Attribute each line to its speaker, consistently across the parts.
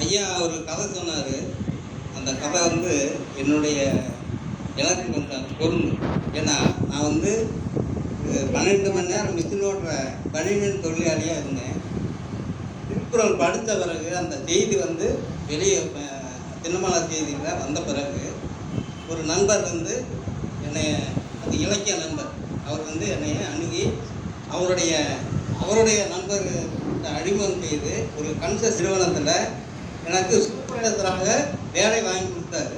Speaker 1: ஐயா ஒரு கதை சொன்னார். அந்த கதை வந்து எனக்கு கொஞ்சம் பொருந்தும். ஏன்னா நான் வந்து 12 மணி நேரம் மிஷின் ஓட்டுற பணியின் தொழிலாளியாக இருந்தேன். திருக்குறள் படித்த பிறகு அந்த செய்தி வந்து வெளியே தினமலா செய்தியில் வந்த பிறகு ஒரு நண்பர் வந்து என்னை, அது இலக்கிய நண்பர், அவர் வந்து என்னை அணுகி அவருடைய நண்பர் அறிமுகம் செய்து ஒரு கன்சஸ் நிறுவனத்தில் எனக்கு சூப்பரேசராக வேலை வாங்கி கொடுத்தாரு.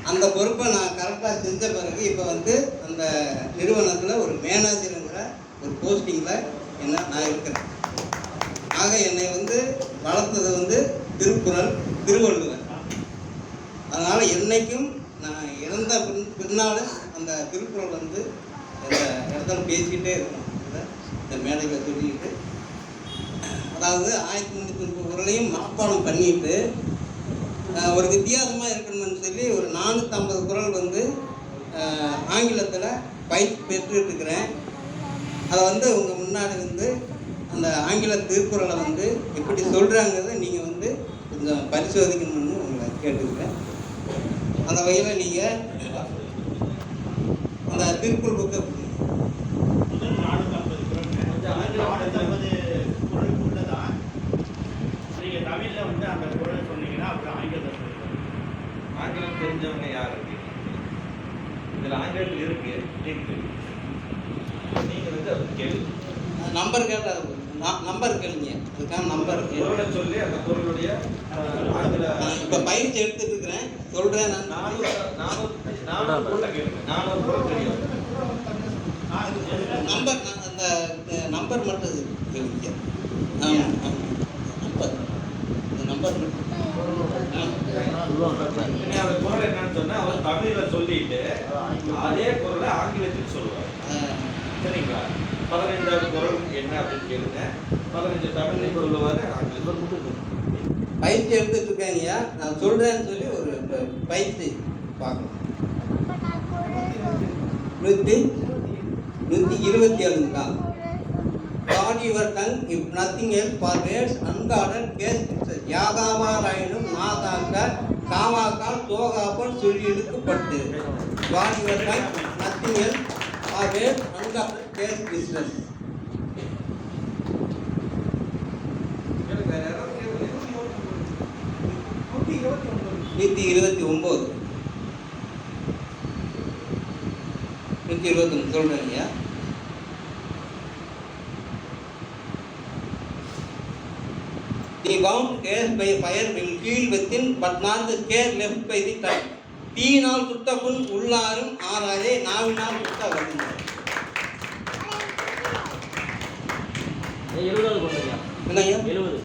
Speaker 1: அந்த பொறுப்பை நான் கரெக்டாக செஞ்ச பிறகு இப்போ வந்து அந்த நிறுவனத்தில் ஒரு மேனேஜருங்கிற ஒரு போஸ்டிங்கில் நான் இருக்கிறேன். ஆக என்னை வந்து வளர்த்தது வந்து திருக்குறள், திருவள்ளுவர். அதனால் என்றைக்கும் நான் இறந்த பின்னால் அந்த திருக்குறள் வந்து இந்த இடத்துல பேசிக்கிட்டே இருக்கணும். இந்த மேடையில் சொல்லிக்கிட்டு, அதாவது 1390 குறளையும் மனப்பாடம் பண்ணிட்டு ஒரு வித்தியாசமாக இருக்கணும்னு சொல்லி ஒரு 450 குறள் வந்து ஆங்கிலத்தில் பயிற்சி பெற்றுட்டு இருக்கிறேன். அதை வந்து உங்கள் முன்னாடி வந்து அந்த ஆங்கில திருக்குறளை வந்து எப்படி சொல்கிறாங்கிறத நீங்கள் வந்து கொஞ்சம் பரிசோதிக்கணும்னு உங்களை கேட்டுக்கிறேன். அந்த வகையில் நீங்கள் அந்த திருக்குறள் புக்கை
Speaker 2: தமிழில் வந்து அந்த குறள் சொன்னீங்கன்னா அப்புறம் ஆங்கிலம் தெரிஞ்சவங்க யார் இருக்கு? இதில் ஆங்கிலத்தில் இருக்கு. நீங்கள் வந்து அது கேள்வி
Speaker 1: நம்பர் கேட்டால் நம்பர் கேளுங்க. அதுக்காக நம்பர்
Speaker 2: குறளை சொல்லி அந்த குறளுடைய ஆங்கில
Speaker 1: இப்போ பயிற்சி எடுத்துட்டு இருக்கிறேன், சொல்கிறேன். நான்
Speaker 2: 400 குறளை கேளுங்க. 400 குறள் தெரியும்.
Speaker 1: நம்பர் அந்த நம்பர் மட்டும் கேளுங்க. நம்பர்
Speaker 2: அந்த குறள் என்னன்னு சொன்னா அவர் தமிழில் சொல்லிட்டு அதே குறளை ஆங்கிலத்தில் சொல்லுவார். சரிங்களா? 15வது குறள் என்ன அப்படின்னு கேளுங்க. 15 தமிழ்லையும் சொல்லுவார், ஆங்கிலத்தில்.
Speaker 1: பயிற்சி எடுத்துட்டு இருக்காங்கய்யா, நான் சொல்றேன்னு சொல்லி ஒரு பயிற்சி பார்க்கணும். 127ங்கா. God your tongue if nothing else for words unguarded case pictures. யாகாவாராயினும் நாதாக்க காவாக்கால் தோகாப்பல் சொல்லி இழுக்கப்பட்டு. God your tongue nothing else for words unguarded case pictures. 129 129 சொல்றேங்க. The wound cast by fire will kill within, but not the scare left by the time. தீயினால் சுட்ட புண் உள்ளாரும் ஆறாதே, நாவினால் சுட்ட வருங்க. 70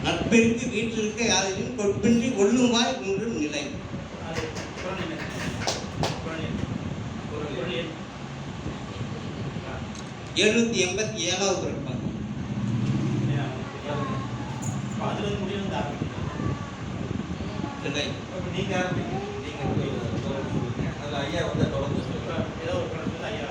Speaker 1: நட்பிற்கு வீட்டிற்கு யாரையும் கொட்பின்றி கொள்ளுமாய் ஒன்றும் நிலை. 787வது இருப்பாங்க.
Speaker 2: நீங்க அதில் ஐயா வந்து தொடர்ந்து சொல்லுவாங்க. ஏதோ ஒரு படத்தில் ஐயா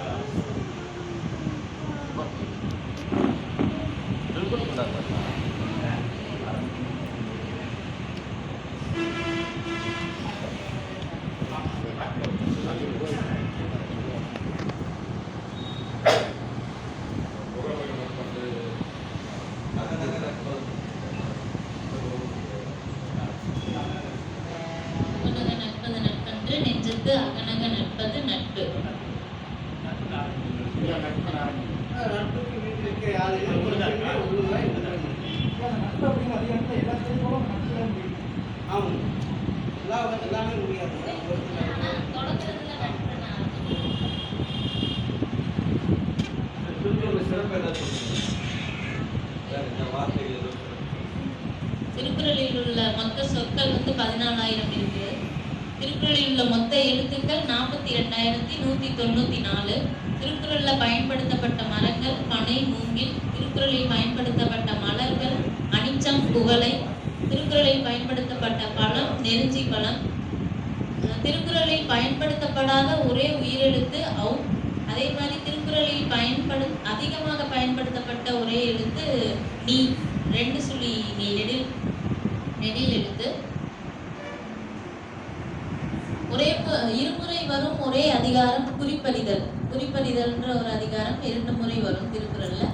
Speaker 3: நெஞ்சத்து அகனக நட்பது நட்பு.
Speaker 1: எல்லாமே முடியாது.
Speaker 3: திருக்குறளில் உள்ள மொத்த சொற்கள் வந்து 14,000 இருக்கு. திருக்குறளில் உள்ள மொத்த எழுத்துக்கள் 42,194. திருக்குறளில் பயன்படுத்தப்பட்ட மரங்கள் பனை, மூங்கில். திருக்குறளில் பயன்படுத்தப்பட்ட மலர்கள் அனிச்சம், குவளை. திருக்குறளில் பயன்படுத்தப்பட்ட பழம் நெருஞ்சி பழம். திருக்குறளில் பயன்படுத்தப்படாத ஒரே உயிரெழுத்து ஔ. அதே மாதிரி திருக்குறள் திருக்குறளில் அதிகமாக பயன்படுத்தப்பட்ட ஒரே எழுத்து நீ. 2 சுழி நீ நெடில் எழுத்து. இருமுறை வரும் ஒரே அதிகாரம் குறிப்பறிதல். குறிப்பறிதல்ன்ற ஒரு அதிகாரம் 2 முறை வரும் திருக்குறள்ல.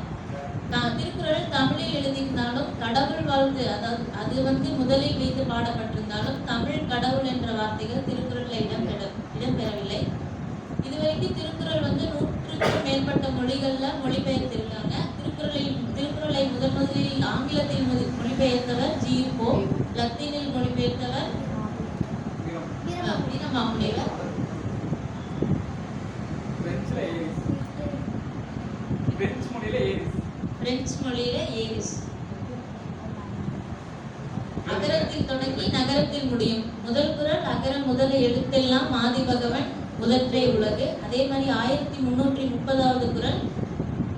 Speaker 3: திருக்குறள் தமிழில் எழுதியிருந்தாலும் கடவுள் வாழ்த்து, அதாவது அது முதலில் வைத்து பாடப்பட்டிருந்தாலும் தமிழ் கடவுள் என்ற வார்த்தைகள் திருக்குறள்ல இடம்பெறவில்லை. இதுவரைக்கும் திருக்குறள் 100க்கும் மேற்பட்ட மொழிகள்ல மொழிபெயர்த்திருக்காங்க. திருக்குறளை முதலில் ஆங்கிலத்தில் மொழிபெயர்த்தவர் ஜி.யு. போப், லத்தீனில் மொழிபெயர்த்தவர் வீரமாமுனிவர், பிரெஞ்சு மொழியில ஏரிஸ். அகரத்தில் தொடங்கி நகரத்தில் முடியும். முதல் குறள் அகர முதல எழுத்தெல்லாம் ஆதி பகவன் முதற்றே உலகு. அதே மாதிரி 1330வது குறள்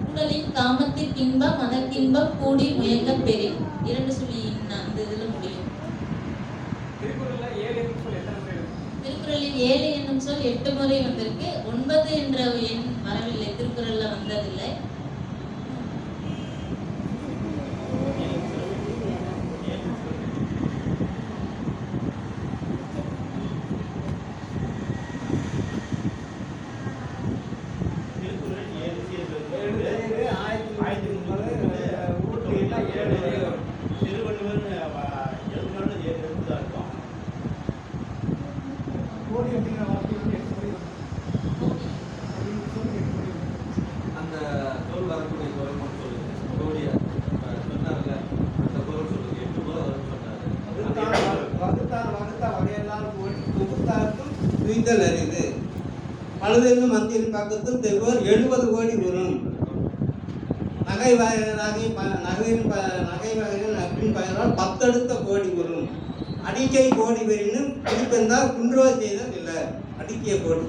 Speaker 3: உடலின் காமத்திற்கு இன்பம் அதற்கின்பம் கூடி முயங்க பெறின். 2 சுழி அந்த இதுல முடியும். திருக்குறளில் 7 என்னும் சொல் 8 முறை வந்திருக்கு. 9 என்ற எண் வரவில்லை, திருக்குறள்ல வந்ததில்லை.
Speaker 2: அந்த சொல் வரக்கூடிய குரல் மட்டும் சொல்லுங்க. கோடிய சொன்னார்ல, அந்த குரல் சொல்லுங்க. 8 முறை வரும்னு சொன்னாரு.
Speaker 1: துய்த்தல் அறிது பழுதென்னும் மந்தியின் பக்கத்தில் தெருவர் 70 கோடி வரும். நகை வகைகள் அப்படின்னு பயனால் 10 அடுத்த கோடி வரும். அடிக்கை கோடி வரினும் பிடிப்பெந்தால் குன்றோ செய்தல் இல்லை. அடிக்கிய கோடி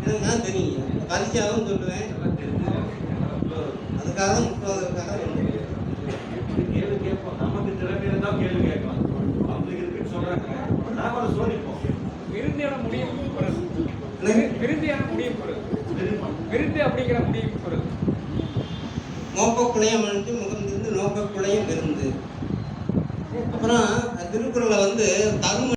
Speaker 1: எனக்கு நான் தெரியுங்க, பரிசாவும் சொல்லுவேன். அதுக்காக 30க்காக
Speaker 2: கேள்வி கேட்போம். நமக்கு திறமை இருந்தால் கேள்வி கேட்கலாம். அவங்களுக்கு இருக்குன்னு சொல்றாங்க, நாம அதை சோதிப்போம்.
Speaker 4: விருந்தியான முடியும் குரல். விருந்தியான முடியும் குரல். விருந்து அப்படிங்கிற முடியும் குரல்.
Speaker 1: நோக்கக்குளையம் அணிஞ்சு முகந்திருந்து நோக்கக்குளையம் விருந்து. அப்புறம் திருக்குறளை தரும